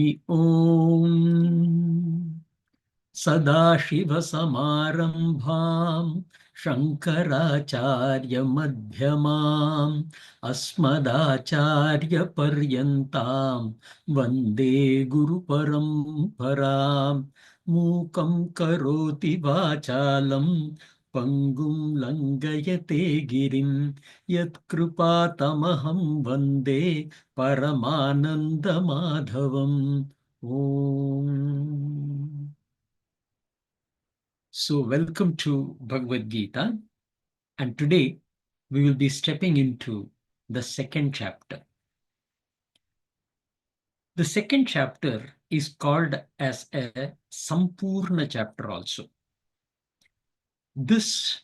ॐ सदाशिवसमारम्भां शङ्कराचार्यमध्यमाम् अस्मदाचार्यपर्यन्तां वन्दे गुरुपरम्पराम् मूकं करोति वाचालं पङ्गुं लङ्घयते गिरिं यत्कृपातमहं वन्दे परमानन्दमाधवम् Om. So, welcome to Bhagwat Gita, and today we will be stepping into the second chapter. The second chapter is called as a Sampurna chapter also. This,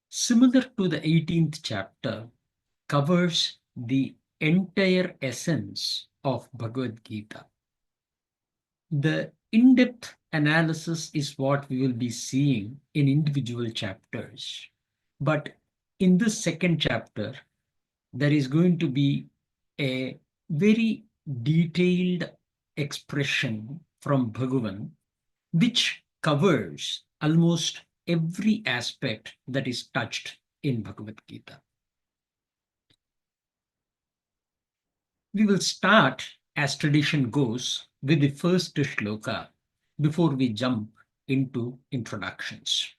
similar to the 18th chapter, covers the entire essence of Bhagavad Gita. The in-depth analysis is what we will be seeing in individual chapters. But in this second chapter, there is going to be a very detailed expression from Bhagavan, which covers almost every aspect that is touched in Bhagavad Gita. We will start, as tradition goes, with the first shloka before we jump into introductions.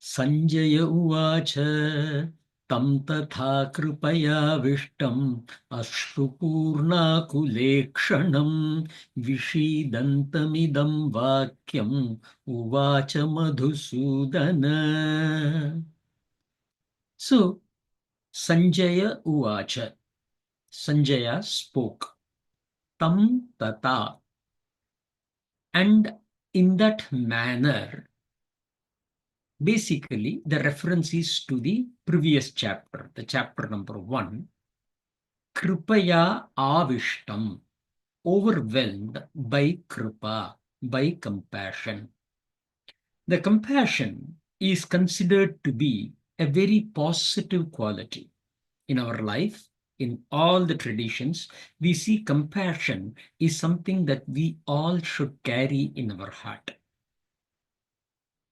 Sanjaya uvacha tam tatha kripayavishtam ashrukurnakulekshanam vishidantamidam vakyam uvacha madhusudana. So, Sanjaya uvacha. Sanjaya spoke. Tam tata. And in that manner, basically the reference is to the previous chapter, the chapter number 1. Kripaya avishtam. Overwhelmed by kripa, by compassion. The compassion is considered to be a very positive quality in our life. In all the traditions, we see compassion is something that we all should carry in our heart.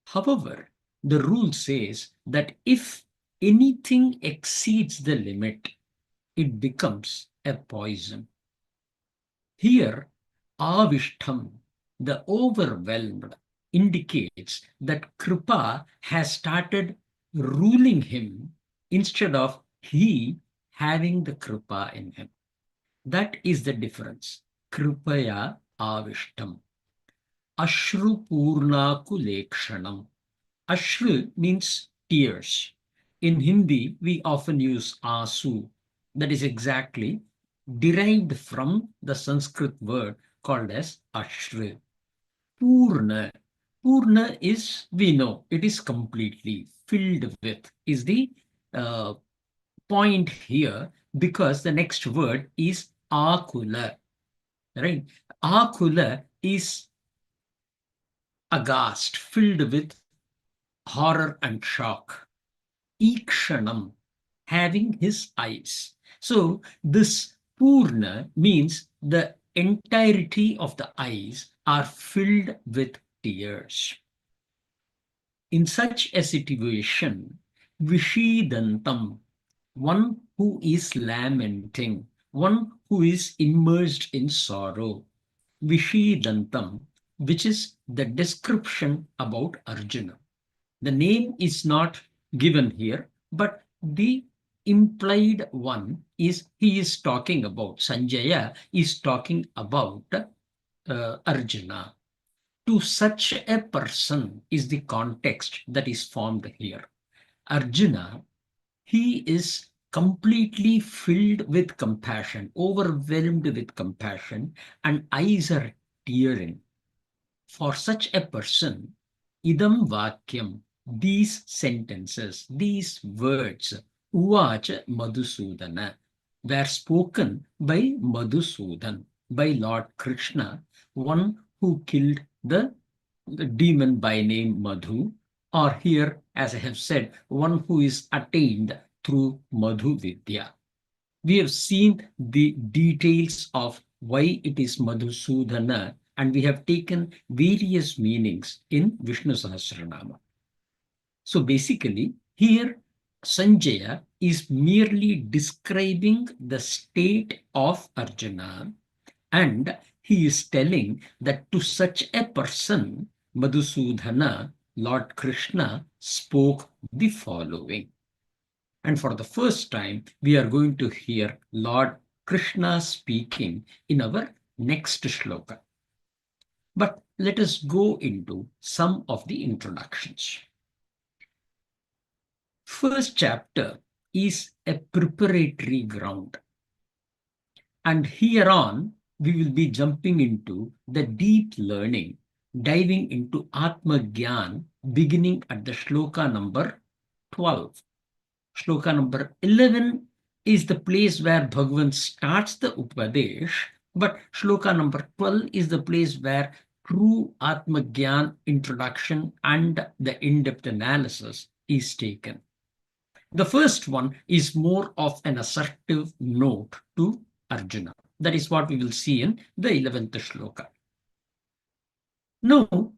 However, the rule says that if anything exceeds the limit, it becomes a poison. Here, avishtam, the overwhelmed, indicates that kripa has started ruling him instead of he having the kripa in him. That is the difference. Kripaya avishtam. Ashru purnakulekshanam. Ashru means tears. In Hindi, we often use asu. That is exactly derived from the Sanskrit word called as ashru. Purna. Purna is, we know, it is completely filled with, is the point here, because the next word is akula, right? Akula is aghast, filled with horror and shock. Ikshanam, having his eyes. So this Purna means the entirety of the eyes are filled with tears. In such a situation, Vishidantam, one who is lamenting, one who is immersed in sorrow. Vishidantam, which is the description about Arjuna. The name is not given here, but the implied one is he is talking about, Sanjaya is talking about Arjuna. To such a person is the context that is formed here. Arjuna, he is completely filled with compassion, overwhelmed with compassion, and eyes are tearing. For such a person, idam vakyam, these sentences, these words, uvacha Madhusudana, were spoken by Madhusudan, by Lord Krishna, one who killed the demon by name Madhu, or here, as I have said, one who is attained through Madhu Vidya. We have seen the details of why it is Madhusudana, and we have taken various meanings in Vishnu Sahasranama. So basically, here Sanjaya is merely describing the state of Arjuna, and he is telling that to such a person, Madhusudana, Lord Krishna, spoke the following. And for the first time, we are going to hear Lord Krishna speaking in our next shloka. But let us go into some of the introductions. First chapter is a preparatory ground. And here on, we will be jumping into the deep learning, diving into Atma Gyan, beginning at the shloka number 12. Shloka number 11 is the place where Bhagavan starts the Upadesh, but shloka number 12 is the place where true Atma Gyan introduction and the in-depth analysis is taken. The first one is more of an assertive note to Arjuna. That is what we will see in the 11th shloka. Now,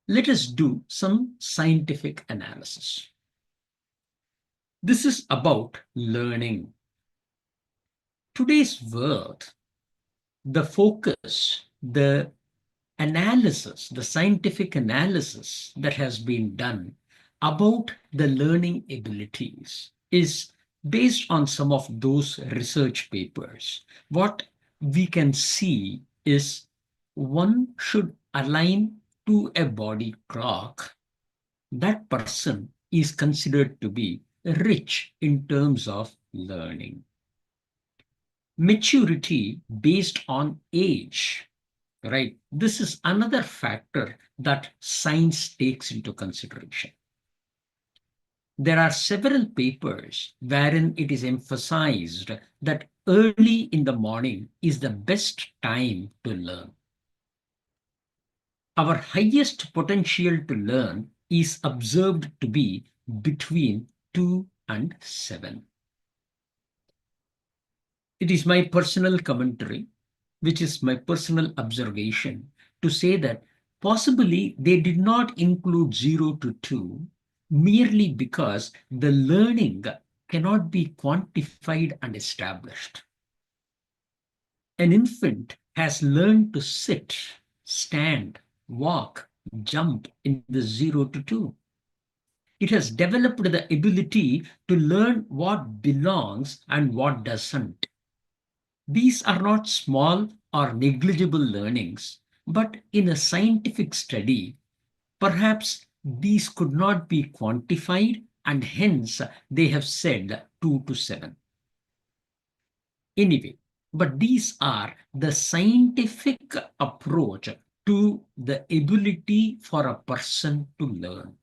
let us do some scientific analysis. This is about learning. Today's world, the focus, the analysis, the scientific analysis that has been done about the learning abilities is based on some of those research papers. What we can see is one should align to a body clock. That person is considered to be rich in terms of learning. Maturity based on age, right? This is another factor that science takes into consideration. There are several papers wherein it is emphasized that early in the morning is the best time to learn. Our highest potential to learn is observed to be between 2 and 7. It is my personal commentary, which is my personal observation, to say that possibly they did not include 0 to 2 merely because the learning cannot be quantified and established. An infant has learned to sit, stand, walk, jump in the 0 to 2. It has developed the ability to learn what belongs and what doesn't. These are not small or negligible learnings, but in a scientific study, perhaps these could not be quantified, and hence they have said 2 to 7. Anyway, but these are the scientific approach to the ability for a person to learn.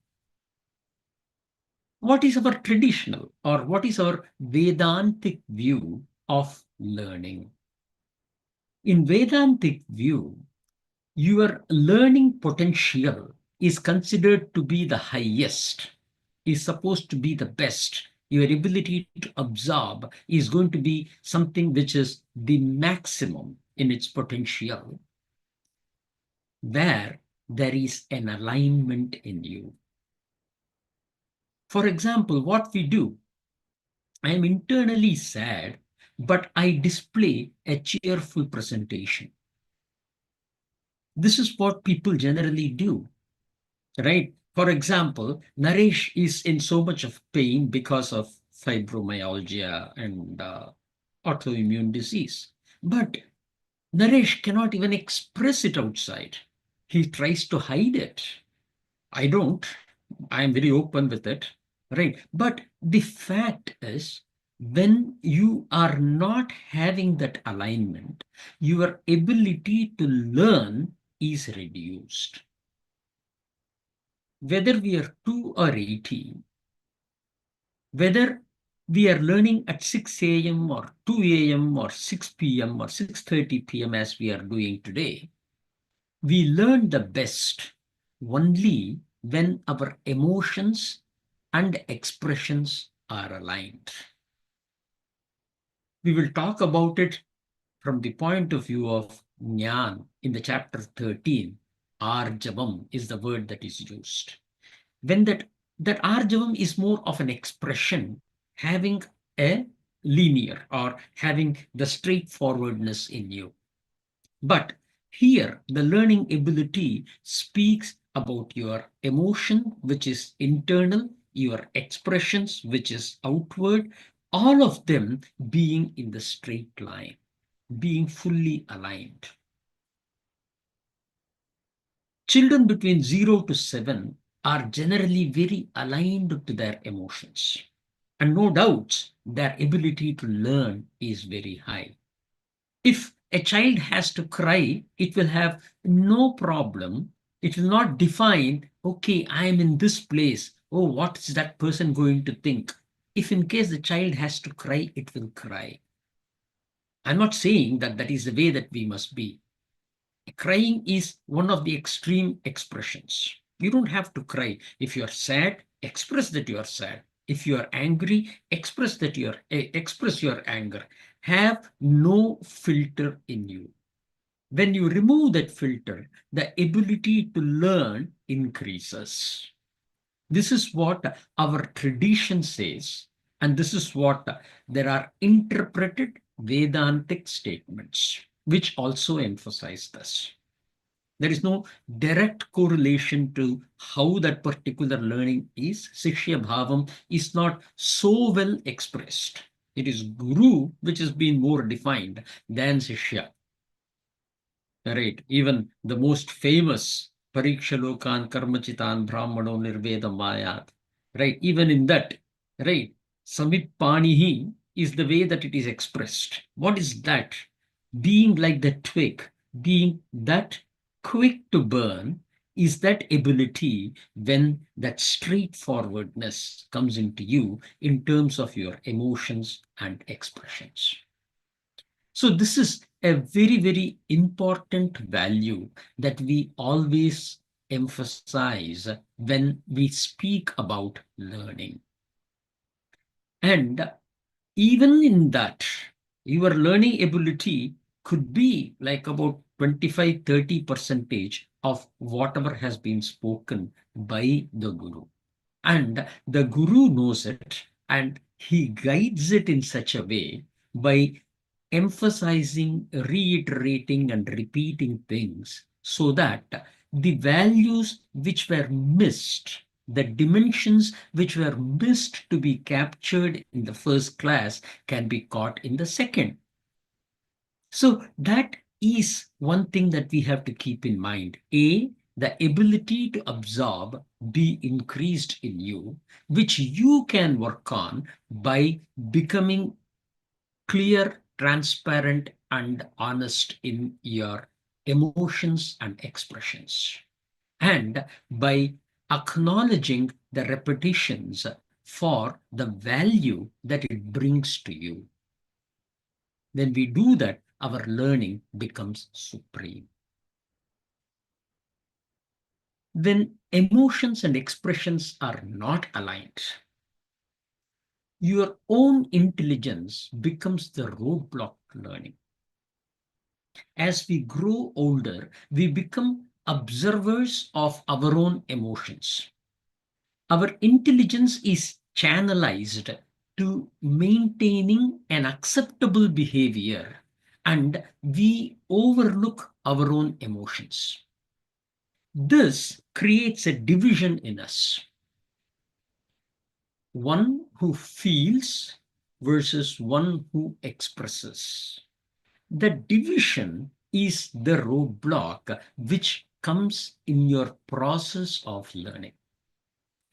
What is our traditional or what is our vedantic view of learning? In Vedantic view, your learning potential is considered to be the highest, is supposed to be the best. Your ability to absorb is going to be something which is the maximum in its potential, where there is an alignment in you. For example, what we do, I am internally sad, but I display a cheerful presentation. This is what people generally do, right? For example, Naresh is in so much of pain because of fibromyalgia and autoimmune disease. But Naresh cannot even express it outside. He tries to hide it. I don't. I am very open with it, right? But the fact is, when you are not having that alignment, your ability to learn is reduced. Whether we are 2 or 18, whether we are learning at 6 a.m. or 2 a.m. or 6 p.m. or 6:30 p.m. as we are doing today, we learn the best only when our emotions and expressions are aligned. We will talk about it from the point of view of Jnana, in the chapter 13, Arjavam is the word that is used. When that Arjavam is more of an expression having a linear or having the straightforwardness in you. But here, the learning ability speaks about your emotion, which is internal, your expressions, which is outward, all of them being in the straight line, being fully aligned. Children between 0 to 7 are generally very aligned to their emotions. And no doubt, their ability to learn is very high. If a child has to cry, it will have no problem. It will not define, okay, I am in this place. Oh, what is that person going to think? If in case the child has to cry, it will cry. I'm not saying that that is the way that we must be. Crying is one of the extreme expressions. You don't have to cry. If you are sad, express that you are sad. If you are angry, express that express your anger. Have no filter in you. When you remove that filter, the ability to learn increases. This is what our tradition says, and this is what there are interpreted Vedantic statements, which also emphasize this. There is no direct correlation to how that particular learning is. Shishya Bhavam is not so well expressed. It is Guru which has been more defined than Shishya. Right? Even the most famous Pariksha Lokan Karmachitan Brahmano Nirvedam Mayat. Right? Even in that, right? Samit Panihi is the way that it is expressed. What is that? Being like the twig, being that quick to burn, is that ability when that straightforwardness comes into you in terms of your emotions and expressions. So this is a very, very important value that we always emphasize when we speak about learning. And even in that, your learning ability could be like about 25-30 percentage of whatever has been spoken by the Guru. And the Guru knows it, and he guides it in such a way by emphasizing, reiterating, and repeating things so that the values which were missed, the dimensions which were missed to be captured in the first class, can be caught in the second. So that is one thing that we have to keep in mind. A, the ability to absorb be increased in you, which you can work on by becoming clear, transparent, and honest in your emotions and expressions. And by acknowledging the repetitions for the value that it brings to you. When we do that, our learning becomes supreme. When emotions and expressions are not aligned, your own intelligence becomes the roadblock to learning. As we grow older, we become observers of our own emotions. Our intelligence is channelized to maintaining an acceptable behavior, and we overlook our own emotions. This creates a division in us. One who feels versus one who expresses. The division is the roadblock which comes in your process of learning.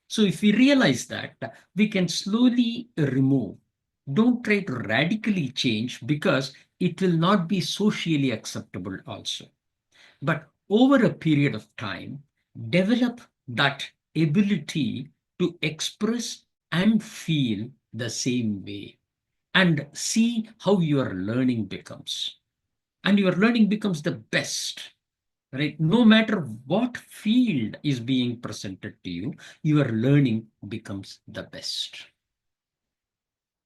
So if we realize that, we can slowly remove. Don't try to radically change because it will not be socially acceptable also. But over a period of time, develop that ability to express and feel the same way and see how your learning becomes. And your learning becomes the best, right? No matter what field is being presented to you, your learning becomes the best.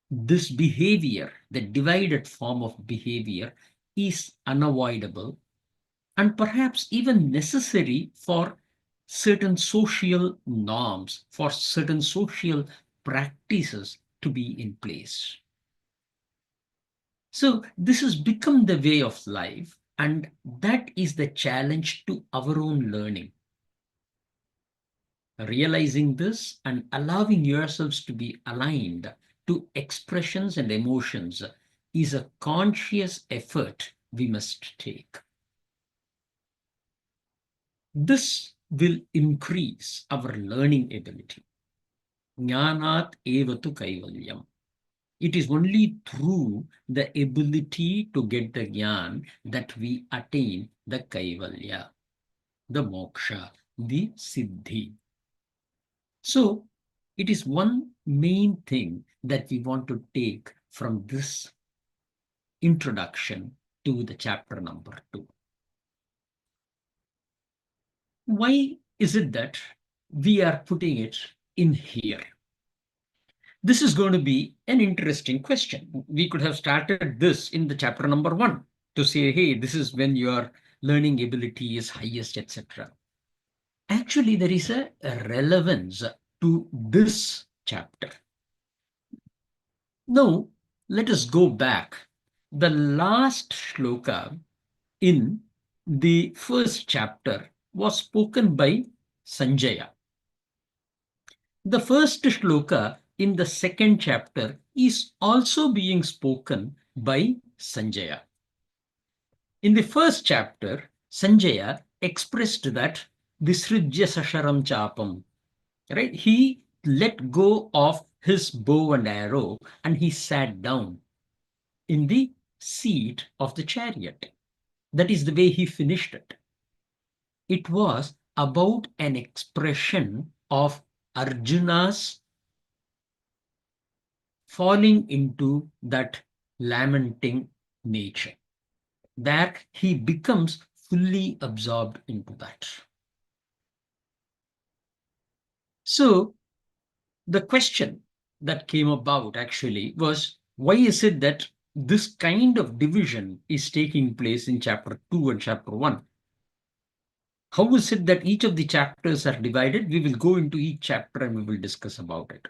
This behavior, the divided form of behavior, is unavoidable and perhaps even necessary for certain social norms, for certain social practices to be in place. So this has become the way of life, and that is the challenge to our own learning. Realizing this and allowing yourselves to be aligned to expressions and emotions is a conscious effort we must take. This will increase our learning ability. Jnanat evatu kaivalyam. It is only through the ability to get the jnana that we attain the kaivalya, the moksha, the siddhi. So it is one main thing that we want to take from this introduction to the chapter number 2. Why is it that we are putting it in here? This is going to be an interesting question. We could have started this in the chapter number 1 to say, hey, this is when your learning ability is highest, etc. Actually, there is a relevance to this chapter. Now, let us go back. The last shloka in the first chapter was spoken by Sanjaya. The first shloka in the second chapter is also being spoken by Sanjaya. In the first chapter, Sanjaya expressed that Visrijya Sasharam Chapam, right? He let go of his bow and arrow and he sat down in the seat of the chariot. That is the way he finished it. It was about an expression of Arjuna's falling into that lamenting nature, that he becomes fully absorbed into that. So the question that came about actually was, why is it that this kind of division is taking place in chapter 2 and chapter 1? How is it that each of the chapters are divided? We will go into each chapter and we will discuss about it.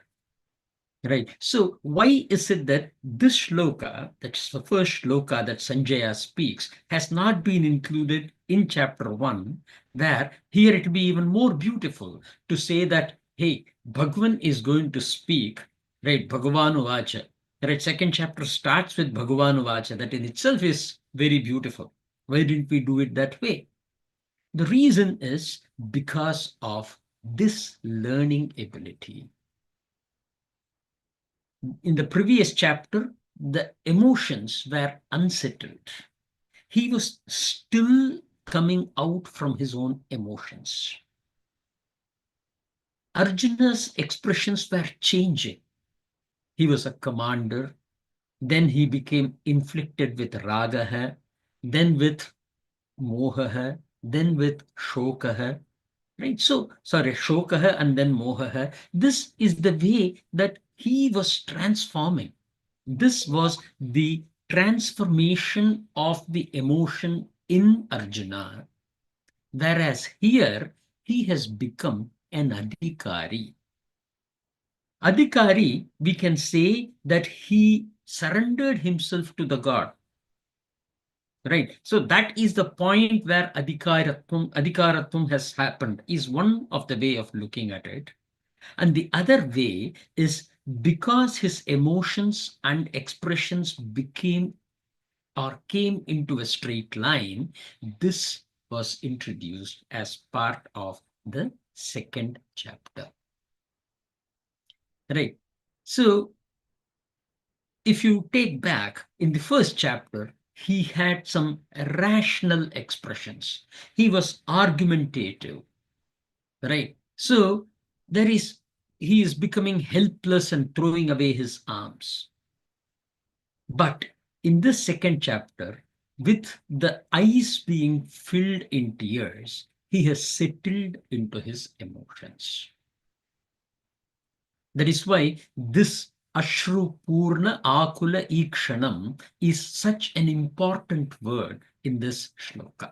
Right. So why is it that this shloka, that's the first shloka that Sanjaya speaks, has not been included in chapter 1, where here it will be even more beautiful to say that, hey, Bhagavan is going to speak, right, Bhagavanu Vacha. Right, second chapter starts with Bhagavanu Vacha. That in itself is very beautiful. Why didn't we do it that way? The reason is because of this learning ability. In the previous chapter, the emotions were unsettled. He was still coming out from his own emotions. Arjuna's expressions were changing. He was a commander. Then he became inflicted with ragaha, then with mohaha, then with shokaha. Right? So, sorry, shokaha and then mohaha. This is the way that he was transforming. This was the transformation of the emotion in Arjuna, whereas here he has become an adhikari. Adhikari, we can say that he surrendered himself to the God. Right. So that is the point where adhikaratvam has happened, is one of the way of looking at it. And the other way is because his emotions and expressions became or came into a straight line, this was introduced as part of the second chapter. Right. So if you take back in the first chapter, he had some rational expressions. He was argumentative. Right. So he is becoming helpless and throwing away his arms. But in this second chapter, with the eyes being filled in tears, he has settled into his emotions. That is why this Ashrupurna Akula Ikshanam is such an important word in this shloka.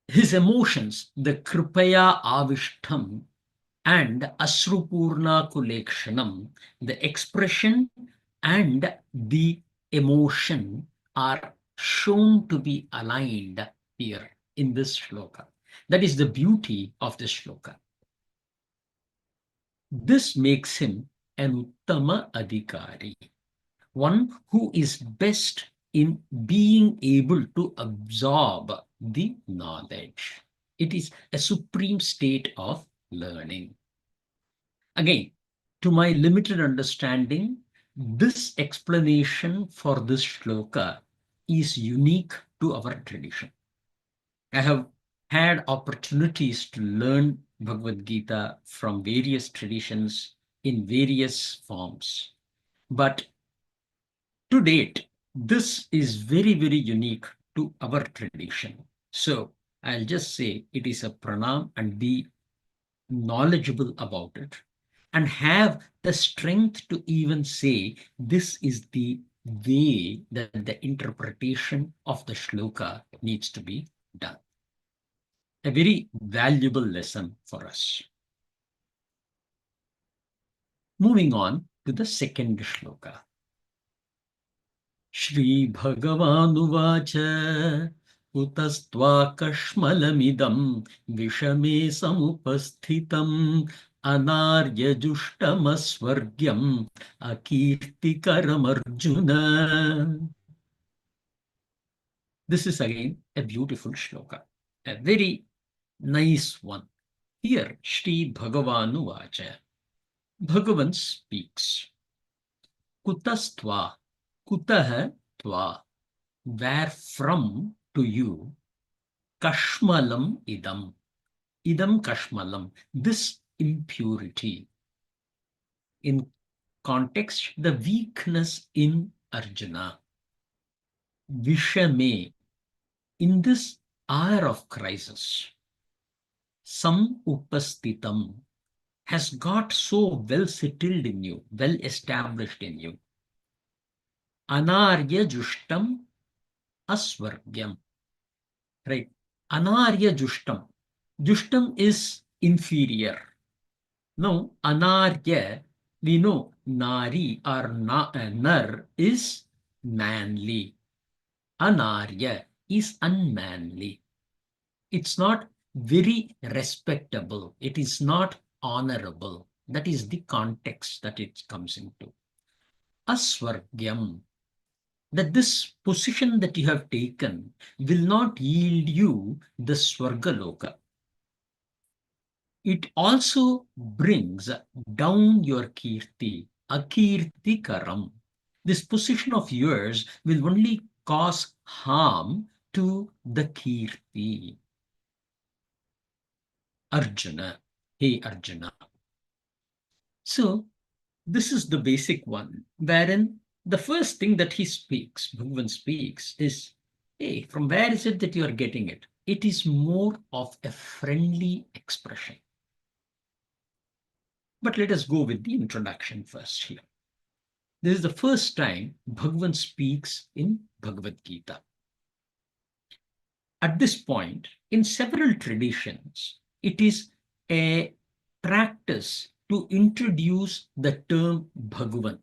His emotions, the Kripaya Avishtam and Asrupurna Kulekshanam, the expression and the emotion are shown to be aligned here in this shloka. That is the beauty of this shloka. This makes him an Uttama Adhikari, one who is best in being able to absorb the knowledge. It is a supreme state of learning. Again, to my limited understanding, this explanation for this shloka is unique to our tradition. I have had opportunities to learn Bhagavad Gita from various traditions in various forms. But to date, this is very, very unique to our tradition. So I'll just say it is a pranam and be knowledgeable about it and have the strength to even say this is the way that the interpretation of the shloka needs to be done. A very valuable lesson for us. Moving on to the second shloka. Shri Bhagavanuvacha Utastva Vishame Samupasthitam Anaryajushtama Akirtikaram Arjuna. This is again a beautiful shloka, a very nice one. Here, Shri Bhagavanuvacha, Bhagavan speaks. Kutastva, kutaha tva, where from to you, kashmalam idam, idam kashmalam, this impurity. In context, the weakness in Arjuna. Vishame, in this hour of crisis, some upastitam has got so well settled in you, well established in you. Anarya jushtam asvargyam. Right? Anarya jushtam. Jushtam is inferior. Now, anarya, we know nari or nar is manly. Anarya is unmanly. It's not very respectable. It is not honorable. That is the context that it comes into. Asvargyam, that this position that you have taken will not yield you the Swargaloka. It also brings down your kirti, akirti karam. This position of yours will only cause harm to the kirti. Arjuna, hey Arjuna. So this is the basic one, wherein the first thing that he speaks, Bhagavan speaks, is, hey, from where is it that you are getting it? It is more of a friendly expression. But let us go with the introduction first here. This is the first time Bhagavan speaks in Bhagavad Gita. At this point, in several traditions, it is a practice to introduce the term Bhagavan.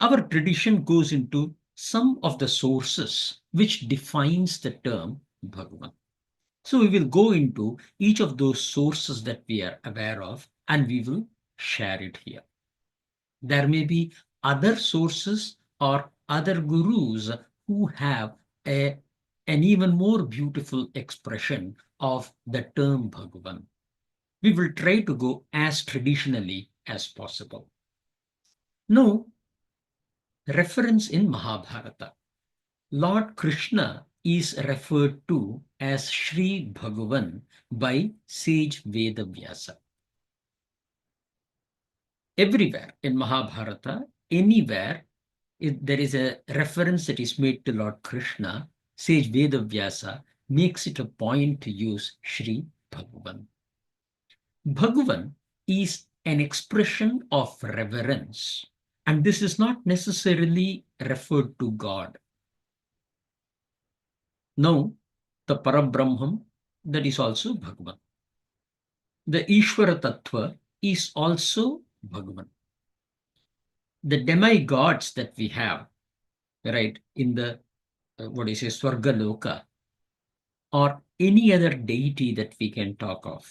Our tradition goes into some of the sources which defines the term Bhagavan. So we will go into each of those sources that we are aware of and we will share it here. There may be other sources or other gurus who have an even more beautiful expression of the term Bhagavan. We will try to go as traditionally as possible. Now, reference in Mahabharata. Lord Krishna is referred to as Sri Bhagavan by sage Vedavyasa. Everywhere in Mahabharata, anywhere, if there is a reference that is made to Lord Krishna, sage Vedavyasa makes it a point to use Sri Bhagavan. Bhagavan is an expression of reverence. And this is not necessarily referred to God. No, the Parabrahman, that is also Bhagavan. The Ishvara Tattva is also Bhagavan. The demigods that we have, right, in the, Swarga Loka, or any other deity that we can talk of,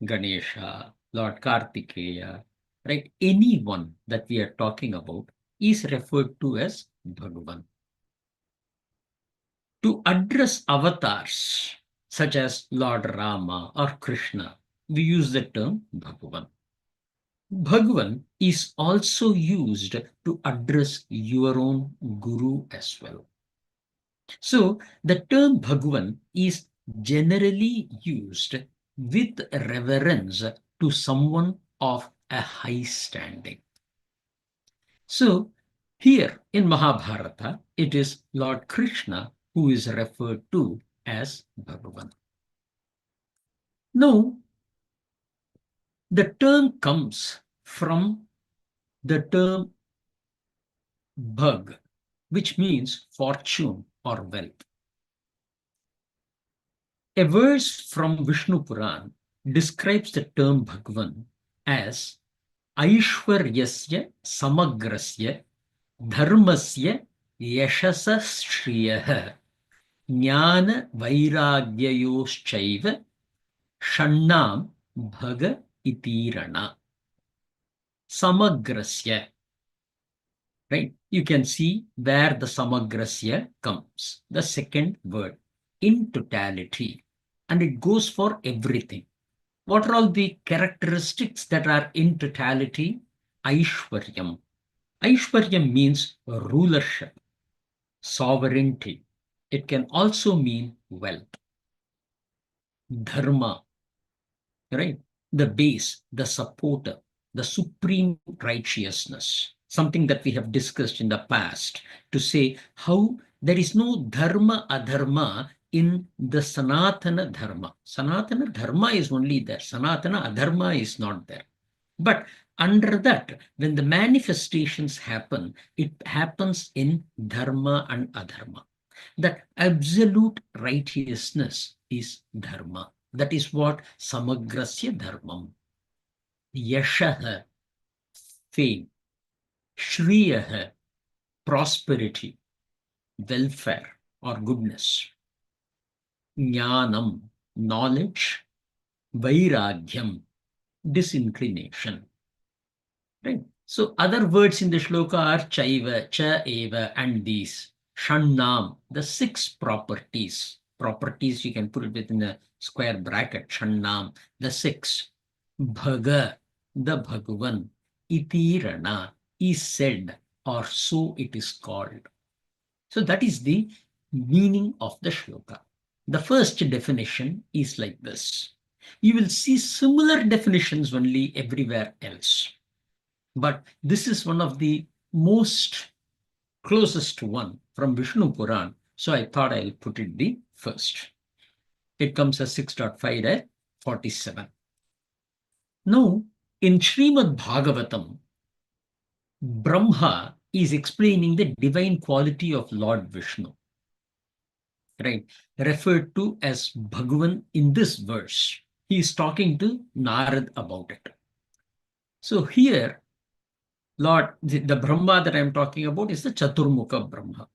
Ganesha, Lord Kartikeya, right, anyone that we are talking about is referred to as Bhagavan. To address avatars such as Lord Rama or Krishna, we use the term Bhagavan. Bhagavan is also used to address your own guru as well. So the term Bhagavan is generally used with reverence to someone of a high standing. So here in Mahabharata, it is Lord Krishna who is referred to as Bhagavan. Now, the term comes from the term Bhag, which means fortune or wealth. A verse from Vishnu Puran describes the term Bhagavan as Aishwaryasya Samagrasya Dharmasya Yashasashriyah Jnana Vairagyayoschaiva Shannam Bhaga Itirana. Samagrasya. Right? You can see where the Samagrasya comes. The second word, in totality. And it goes for everything. What are all the characteristics that are in totality? Aishwaryam. Aishwaryam means rulership, sovereignty. It can also mean wealth. Dharma, right? The base, the supporter, the supreme righteousness. Something that we have discussed in the past to say how there is no dharma adharma in the Sanatana Dharma. Sanatana Dharma is only there. Sanatana Adharma is not there. But under that, when the manifestations happen, it happens in Dharma and Adharma. That absolute righteousness is Dharma. That is what Samagrasya Dharmam. Yashaha, fame. Shriyaha, prosperity, welfare or goodness. Jnanam, knowledge. Vairagyam, disinclination. Right? So other words in the shloka are chaiva, cha eva, and these. Shannam, the six properties. Properties, you can put it within a square bracket. Shannam, the six. Bhaga, the Bhagavan. Itirana, is said, or so it is called. So that is the meaning of the shloka. The first definition is like this. You will see similar definitions only everywhere else. But this is one of the most closest one from Vishnu Puran. So I thought I'll put it the first. It comes as 6.5-47. Now, in Shrimad Bhagavatam, Brahma is explaining the divine quality of Lord Vishnu, right? Referred to as Bhagavan in this verse. He is talking to Narad about it. So here, Lord, the Brahma that I'm talking about is the Chaturmukha Brahma.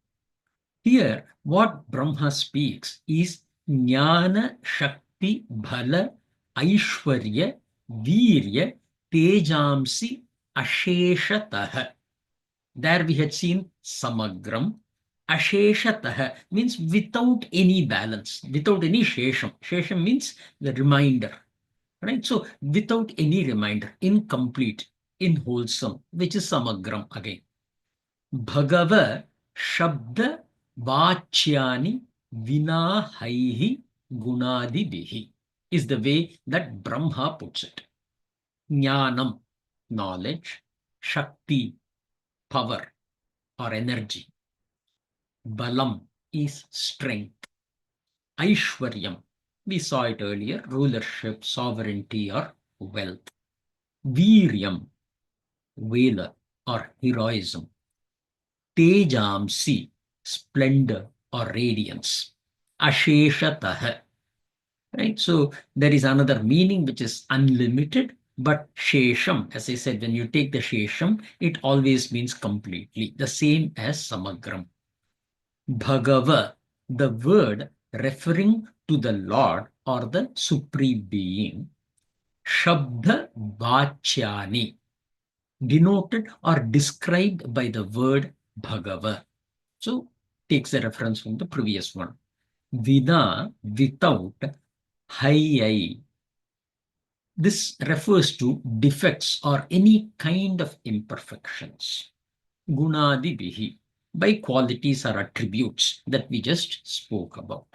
Here, what Brahma speaks is Jnana, Shakti, Bhala, Aishwarya, Virya, Tejamsi, Asheshatah. There we had seen Samagram. Asheshatah means without any balance, without any Shesham. Shesham means the reminder. Right? So without any reminder, incomplete, unwholesome, which is Samagram again. Bhagava Shabda Vachyani Vinahaihi Gunadibihi is the way that Brahma puts it. Jnanam, knowledge. Shakti, power or energy. Balam is strength. Aishwaryam, we saw it earlier, rulership, sovereignty or wealth. Viryam, valor or heroism. Tejamsi, splendor or radiance. Asheshatah, right? So there is another meaning which is unlimited, but shesham, as I said, when you take the shesham, it always means completely, the same as samagram. Bhagava, the word referring to the Lord or the Supreme Being. Shabda Vachyani, denoted or described by the word Bhagava. So takes the reference from the previous one. Vida, without, hai. This refers to defects or any kind of imperfections. Gunadibihi, by qualities or attributes that we just spoke about.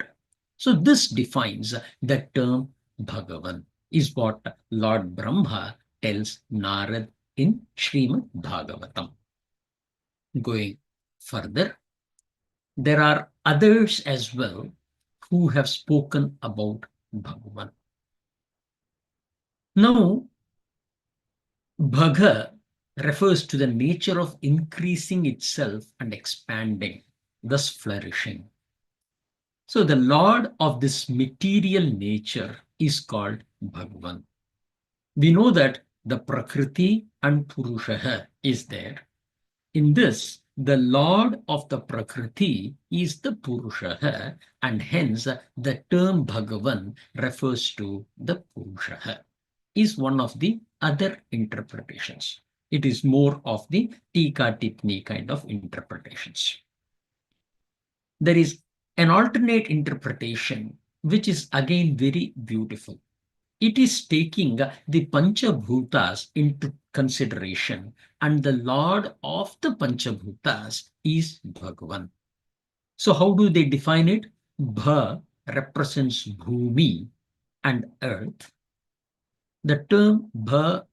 So this defines the term Bhagavan, is what Lord Brahma tells Narad in Shrimad Bhagavatam. Going further, there are others as well who have spoken about Bhagavan. Now, Bhaga refers to the nature of increasing itself and expanding, thus flourishing. So the Lord of this material nature is called Bhagavan. We know that the Prakriti and Purusha is there. In this, the Lord of the Prakriti is the Purusha, and hence the term Bhagavan refers to the Purusha, is one of the other interpretations. It is more of the Tika Tipni kind of interpretations. There is an alternate interpretation, which is again very beautiful. It is taking the Panchabhutas into consideration, and the Lord of the Panchabhutas is Bhagavan. So how do they define it? Bha represents Bhumi and earth. The term Bha,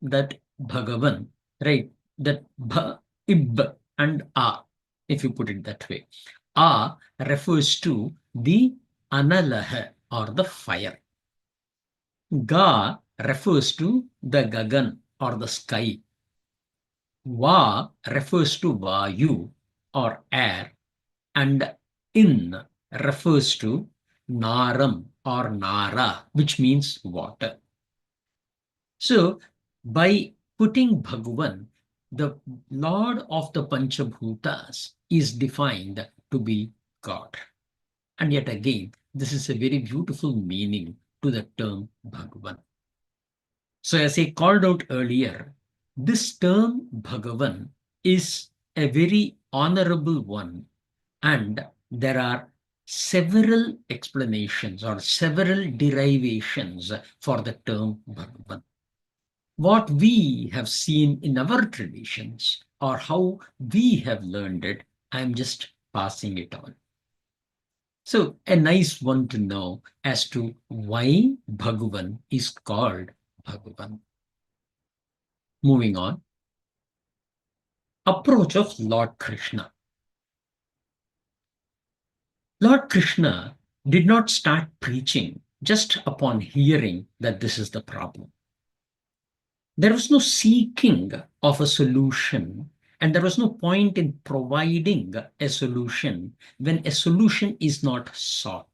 that Bhagavan, right? That Bha, Ib and A, if you put it that way. A refers to the Analah or the fire. Ga refers to the Gagan or the sky. Va refers to Vayu or air. And In refers to Naram or Nara, which means water. So by putting Bhagavan, the Lord of the Panchabhutas is defined to be God. And yet again, this is a very beautiful meaning to the term Bhagavan. So as I called out earlier, this term Bhagavan is a very honorable one, and there are several explanations or several derivations for the term Bhagavan. What we have seen in our traditions or how we have learned it, I'm just passing it on. So a nice one to know as to why Bhagavan is called Bhagavan. Moving on. Approach of Lord Krishna. Lord Krishna did not start preaching just upon hearing that this is the problem. There was no seeking of a solution, and there was no point in providing a solution when a solution is not sought.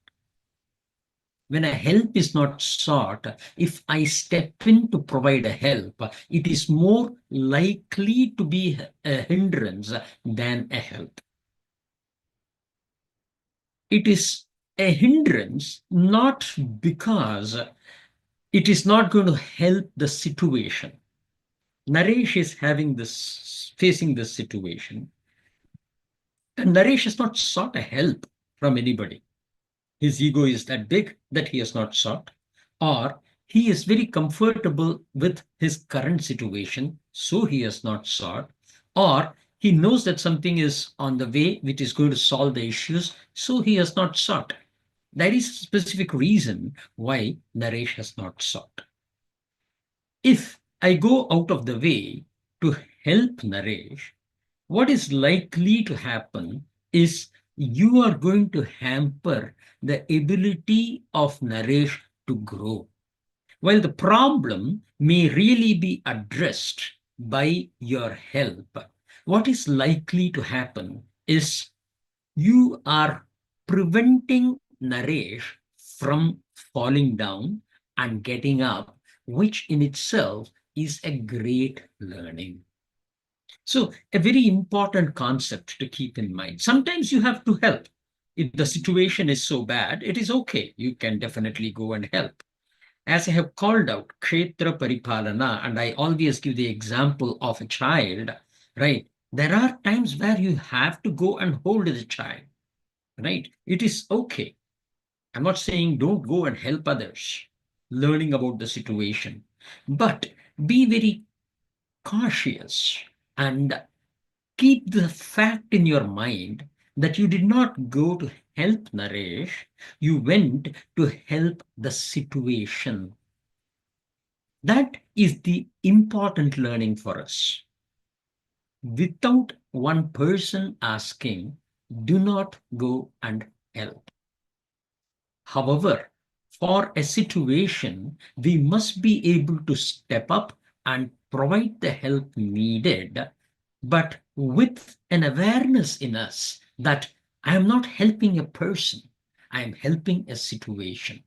When a help is not sought, if I step in to provide a help, it is more likely to be a hindrance than a help. It is a hindrance not because it is not going to help the situation. Naresh is facing this situation, and Naresh has not sought a help from anybody. His ego is that big that he has not sought, or he is very comfortable with his current situation, so he has not sought, or he knows that something is on the way which is going to solve the issues, so he has not sought. There is a specific reason why Naresh has not sought. If I go out of the way to help Naresh, what is likely to happen is you are going to hamper the ability of Naresh to grow. While the problem may really be addressed by your help, what is likely to happen is you are preventing Naresh from falling down and getting up, which in itself is a great learning. So, a very important concept to keep in mind. Sometimes you have to help. If the situation is so bad, it is okay. You can definitely go and help. As I have called out, Kshetra Paripalana, and I always give the example of a child, right? There are times where you have to go and hold the child, right? It is okay. I'm not saying don't go and help others, learning about the situation, but be very cautious and keep the fact in your mind that you did not go to help Naresh, you went to help the situation. That is the important learning for us. Without one person asking, do not go and help. However, for a situation, we must be able to step up and provide the help needed, but with an awareness in us that I am not helping a person, I am helping a situation.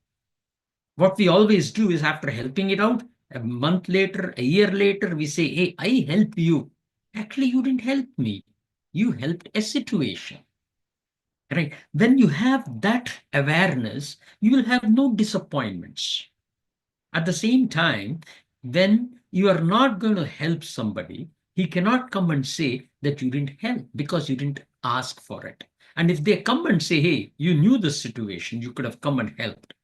What we always do is after helping it out, a month later, a year later, we say, hey, I help you. Actually, you didn't help me. You helped a situation. Right? When you have that awareness, you will have no disappointments. At the same time, when you are not going to help somebody, he cannot come and say that you didn't help because you didn't ask for it. And if they come and say, hey, you knew the situation, you could have come and helped.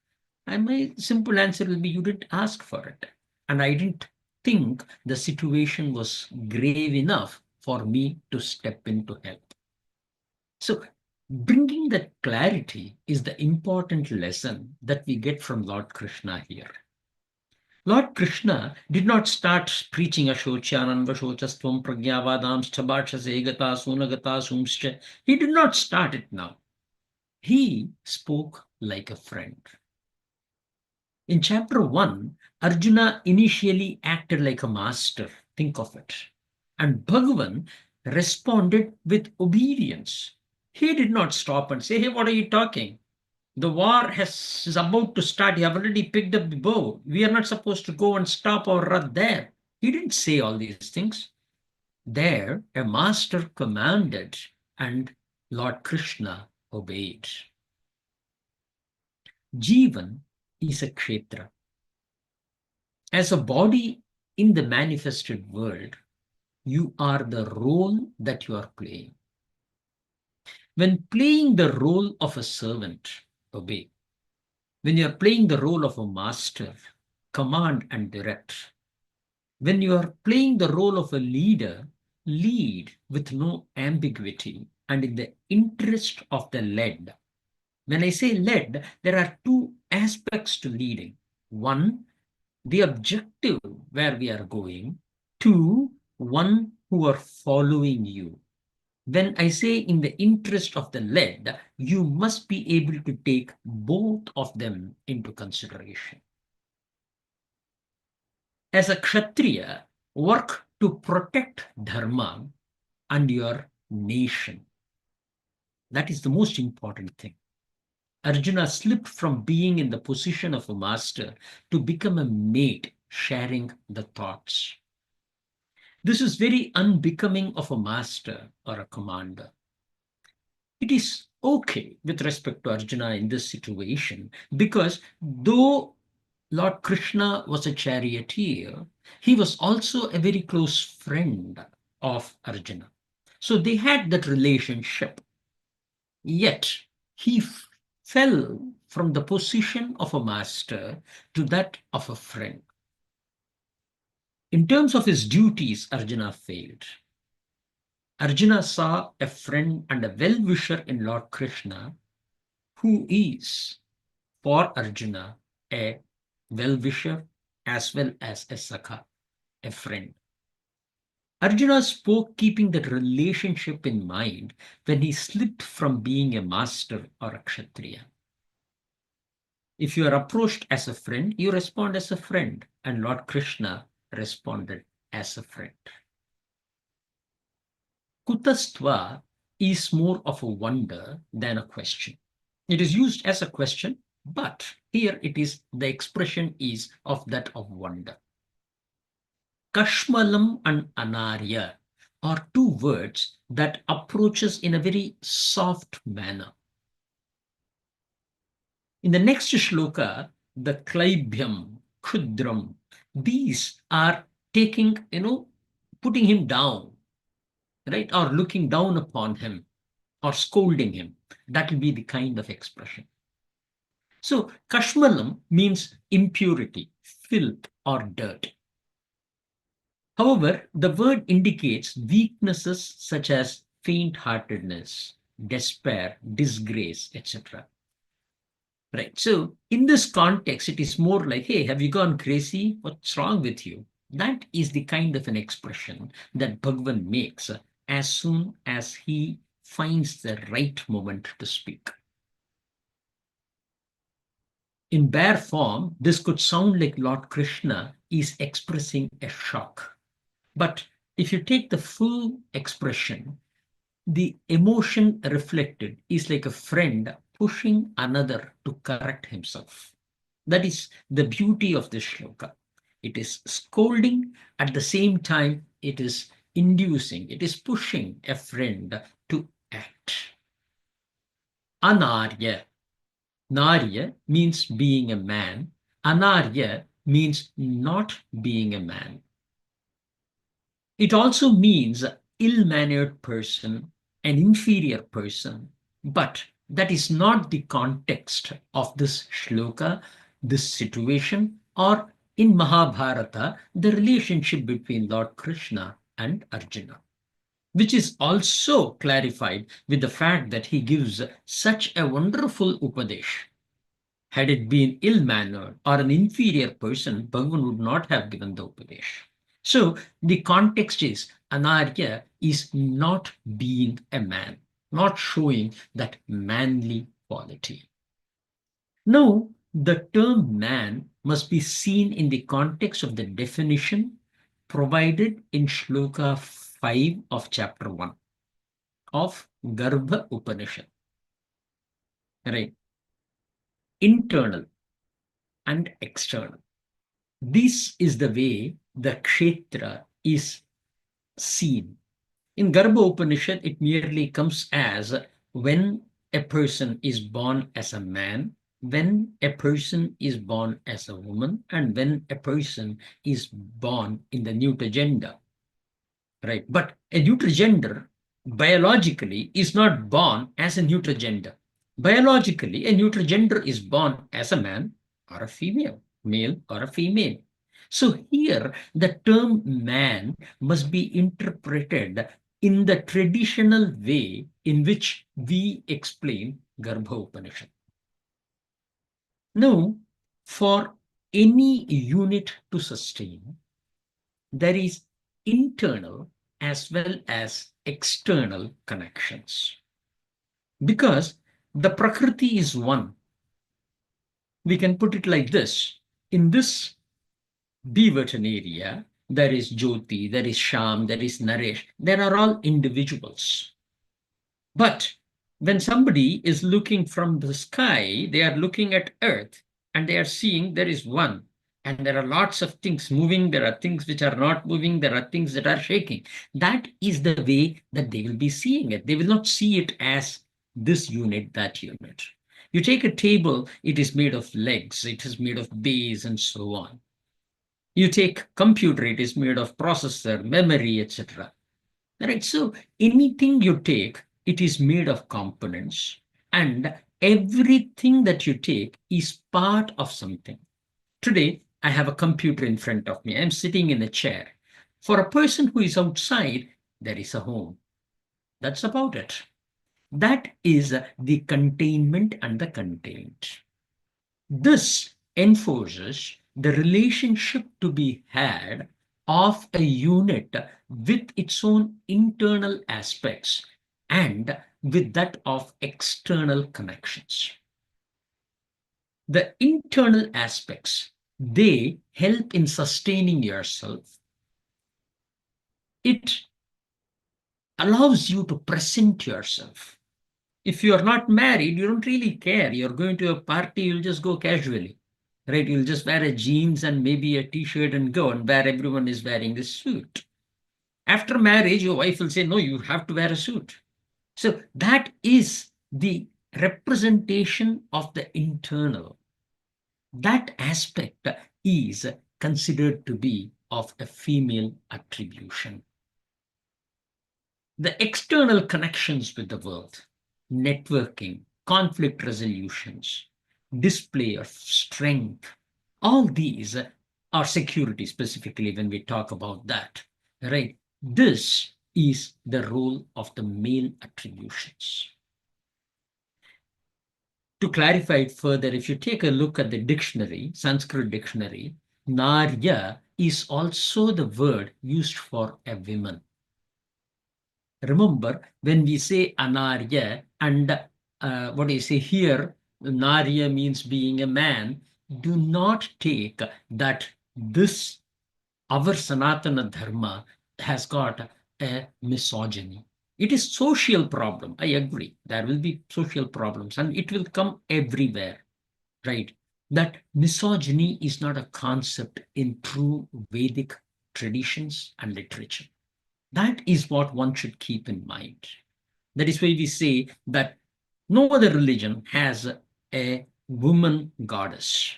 And my simple answer will be, you didn't ask for it. And I didn't think the situation was grave enough for me to step in to help. So, bringing that clarity is the important lesson that we get from Lord Krishna here. Lord Krishna did not start preaching Ashocyanam Vashochastvam Pragyavadam Stabhashase Gata Sunagata Sumscha. He did not start it now. He spoke like a friend. In chapter 1, Arjuna initially acted like a master. Think of it. And Bhagavan responded with obedience. He did not stop and say, hey, what are you talking? The war is about to start. You have already picked up the bow. We are not supposed to go and stop our wrath there. He didn't say all these things. There, a master commanded, and Lord Krishna obeyed. Jivan is a kshetra. As a body in the manifested world, you are the role that you are playing. When playing the role of a servant, obey. When you are playing the role of a master, command and direct. When you are playing the role of a leader, lead with no ambiguity and in the interest of the led. When I say led, there are two aspects to leading. One, the objective where we are going. Two, one who are following you. When I say in the interest of the led, you must be able to take both of them into consideration. As a Kshatriya, work to protect Dharma and your nation. That is the most important thing. Arjuna slipped from being in the position of a master to become a mate, sharing the thoughts. This is very unbecoming of a master or a commander. It is okay with respect to Arjuna in this situation because though Lord Krishna was a charioteer, he was also a very close friend of Arjuna. So they had that relationship. Yet he fell from the position of a master to that of a friend. In terms of his duties, Arjuna failed. Arjuna saw a friend and a well-wisher in Lord Krishna, who is, for Arjuna, a well-wisher as well as a sakha, a friend. Arjuna spoke keeping that relationship in mind when he slipped from being a master or a kshatriya. If you are approached as a friend, you respond as a friend. And Lord Krishna responded as a friend. Kutastva is more of a wonder than a question. It is used as a question, but here it is, the expression is of that of wonder. Kashmalam and Anarya are two words that approaches in a very soft manner. In the next shloka, the Klaibhyam, Khudram, these are taking, putting him down, right? Or looking down upon him or scolding him. That will be the kind of expression. So Kashmalam means impurity, filth, or dirt. However, the word indicates weaknesses such as faint-heartedness, despair, disgrace, etc. Right. So in this context, it is more like, hey, have you gone crazy? What's wrong with you? That is the kind of an expression that Bhagavan makes as soon as he finds the right moment to speak. In bare form, this could sound like Lord Krishna is expressing a shock. But if you take the full expression, the emotion reflected is like a friend pushing another to correct himself. That is the beauty of this shloka. It is scolding, at the same time, it is inducing, it is pushing a friend to act. Anarya. Narya means being a man. Anarya means not being a man. It also means ill-mannered person, an inferior person, but that is not the context of this shloka, this situation, or in Mahabharata, the relationship between Lord Krishna and Arjuna, which is also clarified with the fact that he gives such a wonderful upadesh. Had it been ill-mannered or an inferior person, Bhagavan would not have given the upadesh. So the context is Anarya is not being a man, not showing that manly quality. Now, the term man must be seen in the context of the definition provided in Shloka 5 of chapter 1 of Garbha Upanishad. Right? Internal and external. This is the way the kshetra is seen. In Garbha Upanishad, it merely comes as when a person is born as a man, when a person is born as a woman, and when a person is born in the neuter gender. Right? But a neuter gender biologically is not born as a neuter gender. Biologically, a neuter gender is born as a man or a female, male or a female. So here, the term man must be interpreted in the traditional way in which we explain Garbha Upanishad. Now, for any unit to sustain, there is internal as well as external connections. Because the Prakriti is one. We can put it like this. In this Beaverton area, there is Jyoti, there is Sham, there is Naresh. There are all individuals. But when somebody is looking from the sky, they are looking at Earth and they are seeing there is one. And there are lots of things moving. There are things which are not moving. There are things that are shaking. That is the way that they will be seeing it. They will not see it as this unit, that unit. You take a table, it is made of legs, it is made of base, and so on. You take computer, it is made of processor, memory, etc. Right? So anything you take, it is made of components, and everything that you take is part of something. Today, I have a computer in front of me. I'm sitting in a chair. For a person who is outside, there is a home. That's about it. That is the containment and the contained. This enforces the relationship to be had of a unit with its own internal aspects and with that of external connections. The internal aspects, they help in sustaining yourself. It allows you to present yourself. If you are not married, you don't really care. You're going to a party, you'll just go casually, right? You'll just wear a jeans and maybe a t-shirt and go, and where everyone is wearing a suit. After marriage, your wife will say, no, you have to wear a suit. So that is the representation of the internal. That aspect is considered to be of a female attribution. The external connections with the world, networking, conflict resolutions, display of strength, all these are security, specifically when we talk about that, right? This is the role of the male attributions. To clarify it further, if you take a look at the dictionary, Sanskrit dictionary, Narya is also the word used for a woman. Remember, when we say anarya and what do you say here, narya means being a man, do not take that this, our Sanatana Dharma, has got a misogyny. It is social problem. I agree. There will be social problems and it will come everywhere, right? That misogyny is not a concept in true Vedic traditions and literature. That is what one should keep in mind. That is why we say that no other religion has a woman goddess.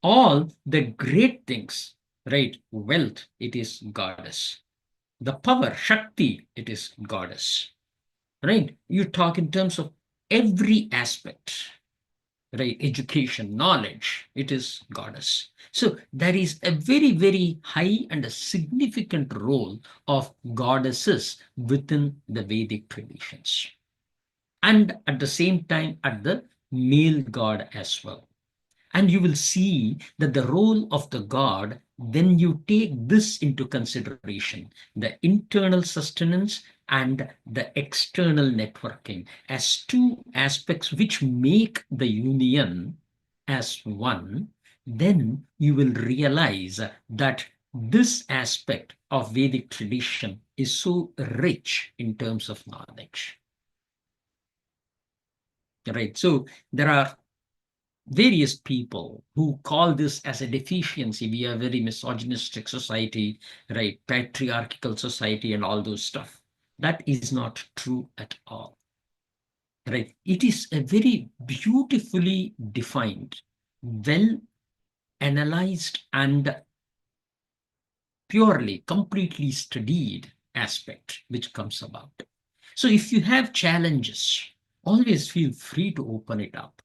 All the great things, right? Wealth, it is goddess. The power, Shakti, it is goddess, right? You talk in terms of every aspect, right? Education, knowledge, it is goddess. So there is a very, very high and a significant role of goddesses within the Vedic traditions. And at the same time, at the male god as well. And you will see that the role of the god, when you take this into consideration, the internal sustenance and the external networking as two aspects which make the union as one, then you will realize that this aspect of Vedic tradition is so rich in terms of knowledge. Right. So there are various people who call this as a deficiency. We are a very misogynistic society, right? Patriarchal society and all those stuff. That is not true at all, right? It is a very beautifully defined, well analyzed and purely, completely studied aspect which comes about. So if you have challenges, always feel free to open it up,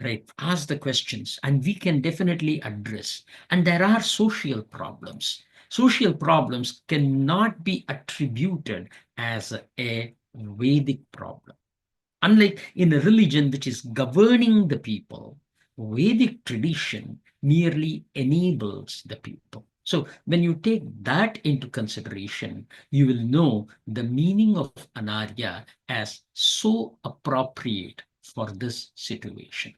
right? Ask the questions and we can definitely address. And there are social problems. Social problems cannot be attributed as a Vedic problem. Unlike in a religion which is governing the people, Vedic tradition merely enables the people. So when you take that into consideration, you will know the meaning of Anarya as so appropriate for this situation.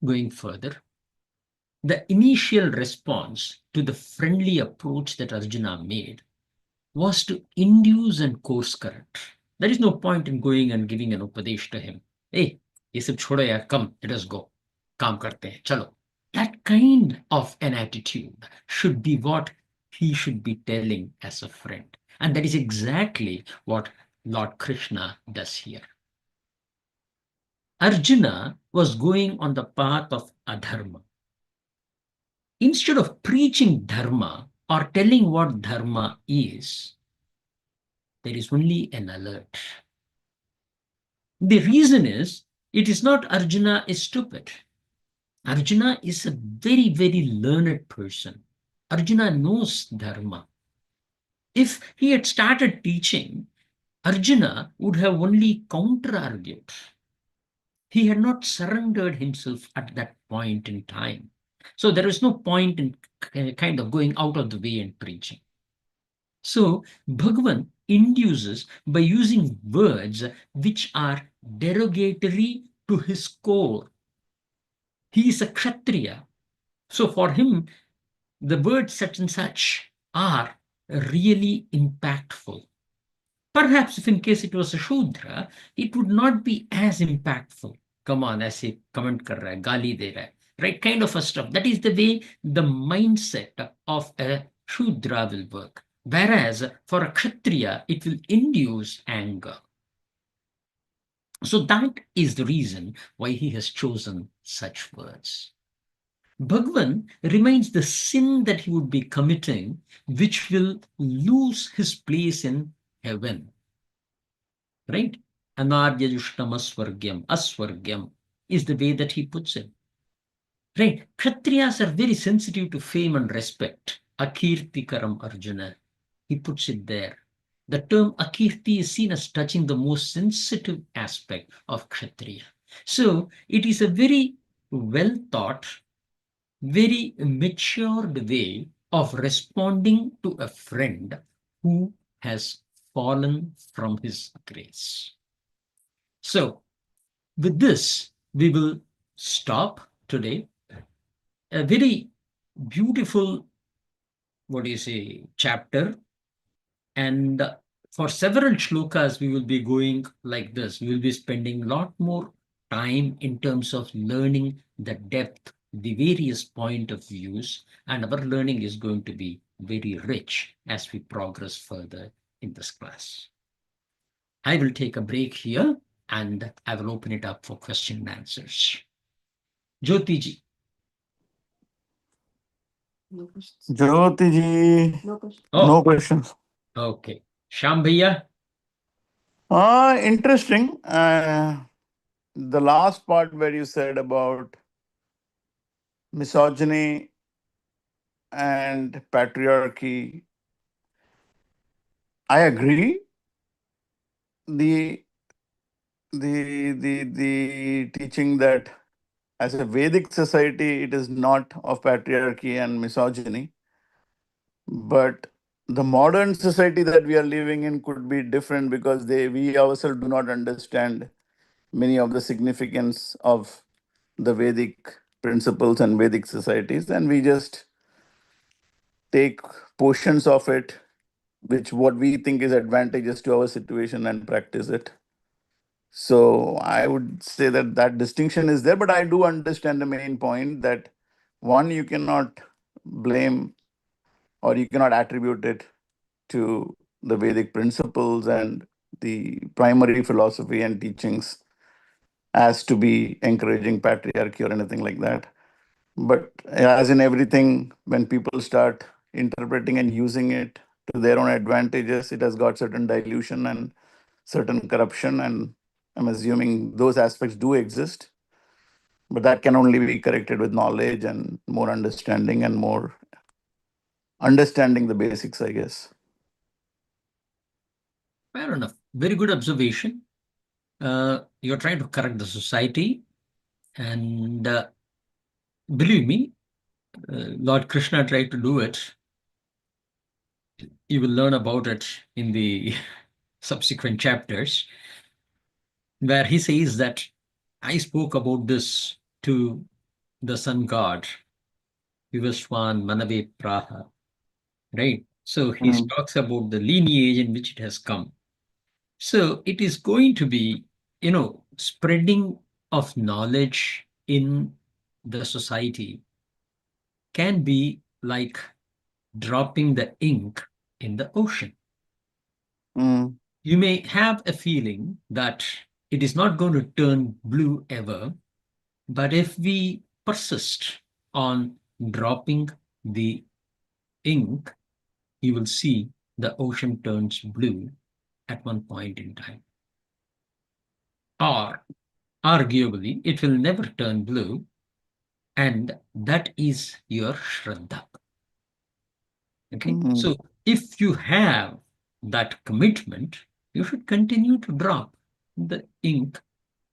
Going further, the initial response to the friendly approach that Arjuna made was to induce and course correct. There is no point in going and giving an upadesh to him. Hey, ye sab chodo yaar, come, let us go. Kaam karte hain, chalo. That kind of an attitude should be what he should be telling as a friend. And that is exactly what Lord Krishna does here. Arjuna was going on the path of adharma. Instead of preaching dharma or telling what dharma is, there is only an alert. The reason is, it is not Arjuna is stupid. Arjuna is a very, very learned person. Arjuna knows dharma. If he had started teaching, Arjuna would have only counter-argued. He had not surrendered himself at that point in time. So there is no point in kind of going out of the way and preaching. So Bhagavan induces by using words which are derogatory to his core. He is a Kshatriya. So for him, the words such and such are really impactful. Perhaps if in case it was a Shudra, it would not be as impactful. Come on, ऐसे comment कर रहा है, गाली दे रहा है, right? Kind of a stuff. That is the way the mindset of a Shudra will work. Whereas for a Kshatriya, it will induce anger. So that is the reason why he has chosen such words. Bhagwan reminds the sin that he would be committing, which will lose his place in heaven. Right? Anaryajushnam aswargyam is the way that he puts it. Right? Kshatriyas are very sensitive to fame and respect. Akirtikaram Arjuna. He puts it there. The term Akirti is seen as touching the most sensitive aspect of Kshatriya. So it is a very well thought, very matured way of responding to a friend who has fallen from his grace. So, with this, we will stop today. A very beautiful, what do you say, chapter. And for several shlokas, we will be going like this. We will be spending a lot more time in terms of learning the depth, the various point of views, and our learning is going to be very rich as we progress further in this class. I will take a break here and I will open it up for question and answers. Jyoti ji. No questions. Jyoti ji. No questions. Oh, No questions. okay. Sham bhaiya. Interesting. The last part where you said about misogyny and patriarchy, I agree. The the teaching that as a Vedic society it is not of patriarchy and misogyny, but the modern society that we are living in could be different because we ourselves do not understand many of the significance of the Vedic principles and Vedic societies, and we just take portions of it, which what we think is advantageous to our situation, and practice it. So I would say that that distinction is there, but I do understand the main point that one, you cannot blame or you cannot attribute it to the Vedic principles and the primary philosophy and teachings as to be encouraging patriarchy or anything like that. But as in everything, when people start interpreting and using it to their own advantages, it has got certain dilution and certain corruption. And I'm assuming those aspects do exist, but that can only be corrected with knowledge and more understanding and more understanding the basics, I guess. Fair enough. Very good observation. You're trying to correct the society. And believe me, Lord Krishna tried to do it. You will learn about it in the subsequent chapters, where he says that I spoke about this to the sun god, Vivaswan Manave Praha, right? So he Mm, talks about the lineage in which it has come. So it is going to be, spreading of knowledge in the society can be like dropping the ink in the ocean. mm, You may have a feeling that it is not going to turn blue ever, but if we persist on dropping the ink, you will see the ocean turns blue at one point in time. Or, arguably, it will never turn blue, and that is your Shraddha. Okay, mm, so if you have that commitment, you should continue to drop the ink,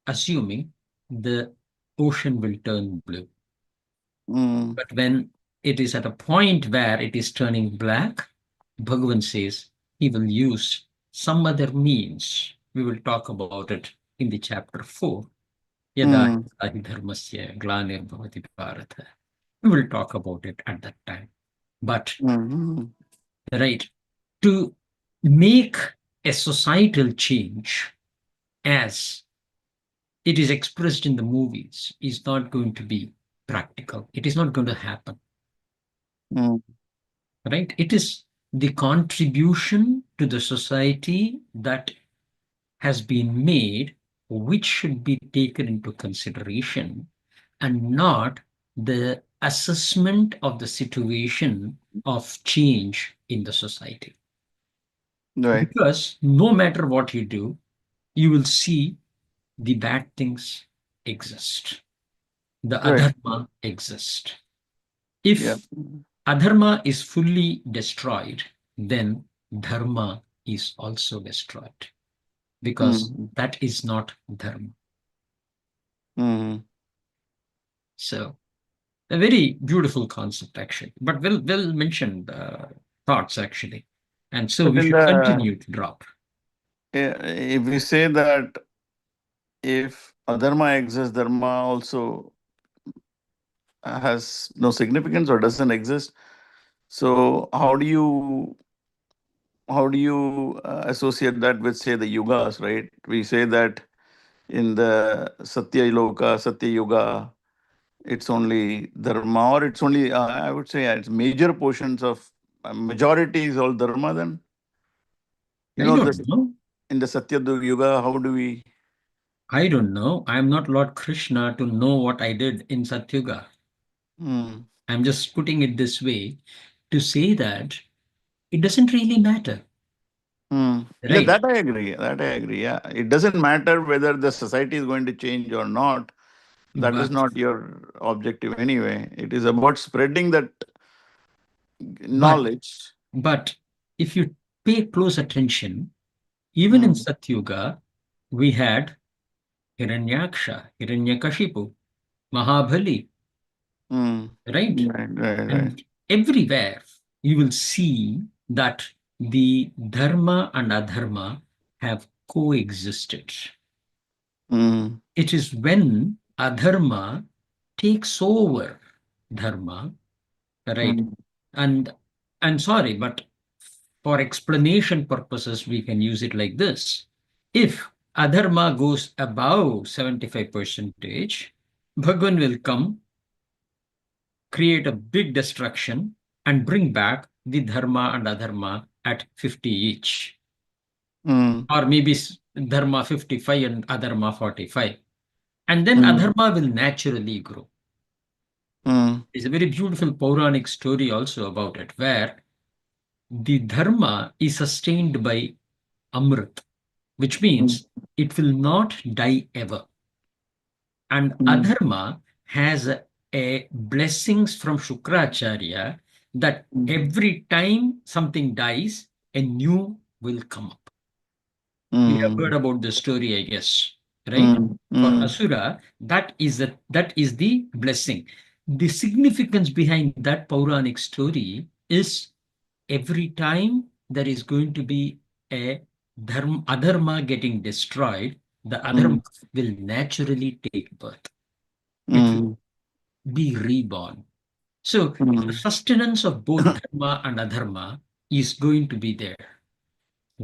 assuming the ocean will turn blue. mm, But when it is at a point where it is turning black, Bhagavan says he will use some other means. We will talk about it in the chapter 4. Yada Mm. hi dharmasya glanirбhavati bharata. We will talk about it at that time. But, Mm. right, to make a societal change as it is expressed in the movies is not going to be practical. It is not going to happen, Mm. right? It is the contribution to the society that has been made, which should be taken into consideration, and not the assessment of the situation of change in the society. Right. Because no matter what you do, you will see the bad things exist, the Right. adharma exist. Yeah. If adharma is fully destroyed, then dharma is also destroyed, because Mm. that is not dharma. Mm. So a very beautiful concept actually, but we'll mention the thoughts actually, and so But we in should the, continue to drop. if we say that if adharma exists, dharma also has no significance or doesn't exist. So how do you associate that with, say, the yugas, right? We say that in the Satya Yuga, it's only dharma, or it's only, I would say, it's major portions of, majority is all dharma then. I don't This know. in the Satya Yuga, how do we? I don't know. I'm not Lord Krishna to know what I did in Satyuga. Mm, I'm just putting it this way to say that it doesn't really matter, Yeah, right? that I agree. That I agree. Yeah, it doesn't matter whether the society is going to change or not. That is But not your objective anyway. It is about spreading that but knowledge. but if you pay close attention, even in Mm, Satyuga, we had Hiranyaksha, Hiranyakashipu, Mahabali, mm. right? Right, right, right. And everywhere you will see that the dharma and adharma have coexisted. Mm, It is when adharma takes over dharma, right? mm, And I'm sorry, but for explanation purposes, we can use it like this. If adharma goes above 75 percentage, Bhagwan will come, create a big destruction, and bring back the dharma and adharma at 50 each. mm, Or maybe dharma 55 and adharma 45. And then mm, adharma will naturally grow. mm, There's a very beautiful Puranic story also about it, where the dharma is sustained by Amrit, which mm, means it will not die ever. And mm, adharma has a blessings from Shukracharya that mm, every time something dies, a new will come up. We have heard mm, about the story, I guess, right? mm, For mm, Asura, that is the blessing. The significance behind that Puranic story is every time there is going to be a adharma getting destroyed, the adharma mm, will naturally take birth. It will mm, be reborn. So the mm. sustenance of both dharma and adharma is going to be there.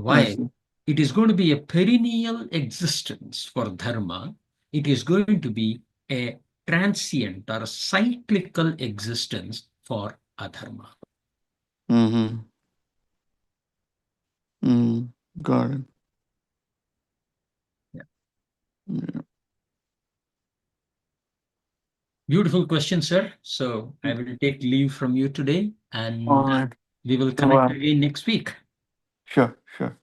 I Why? see. It is going to be a perennial existence for dharma. It is going to be a transient or a cyclical existence for adharma. Mm-hmm. Mm. Got it. Yeah. Yeah. Beautiful question, sir. So I will take leave from you today, All and right. we will connect Well, again next week. sure, sure.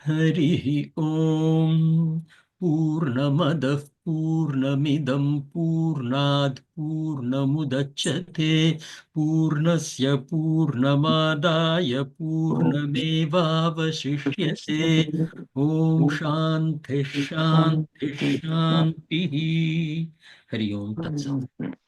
हरिः ॐ पूर्णमदः पूर्णमिदं पूर्णात् पूर्णमुदच्यते पूर्णस्य पूर्णमादाय पूर्णमेवावशिष्यते ॐ शान्तिः शान्तिः शान्तिः हरि ओं तत्सत्